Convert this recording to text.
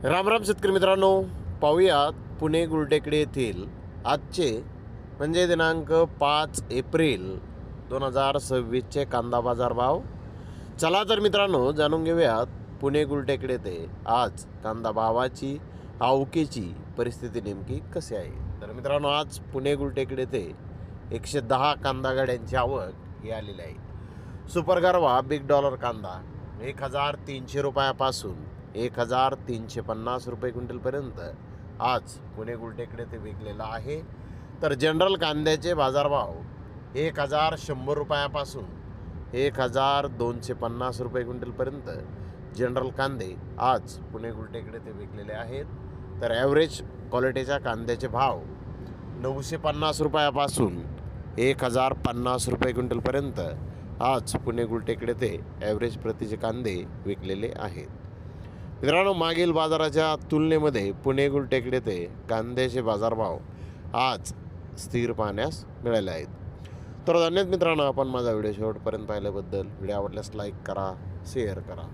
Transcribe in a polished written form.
राम राम शेतकरी मित्रांनो, पाहूयात पुणे गुलटेकडी येथील आजचे म्हणजे दिनांक 5 एप्रिल 2026चे कांदा बाजार भाव. चला तर मित्रांनो, जाणून घेऊयात पुणे गुलटेकडी येथे आज कांदा भावाची आवकेची परिस्थिती नेमकी कशी आहे. तर मित्रांनो, आज पुणे गुलटेकडी येथे 110 कांदा गाड्यांची आवक ही आलेली आहे. सुपर गारवा बिग डॉलर कांदा 1300 रुपयापासून 1350 रुपये क्विंटलपर्यंत आज पुणे गुलटेकडे ते विकलेला आहे. तर जनरल कांद्याचे बाजारभाव 1100 रुपयापासून 1250 रुपये क्विंटलपर्यंत जनरल कांदे आज पुणे गुलटेकडे ते विकलेले आहेत. तर ॲव्हरेज क्वालिटीच्या कांद्याचे भाव 950 रुपयापासून 1050 रुपये क्विंटलपर्यंत आज पुणे गुलटेकडे ते ॲव्हरेज प्रतीचे कांदे विकलेले आहेत. मित्रांनो, मागील बाजाराच्या तुलनेमध्ये पुणे गुलटेकडे ते कांद्याचे बाजारभाव आज स्थिर पाहण्यास मिळाले आहेत. तर धन्यवाद मित्रांनो, आपण माझा व्हिडिओ शेवटपर्यंत पाहिल्याबद्दल. व्हिडिओ आवडल्यास लाईक करा, शेअर करा.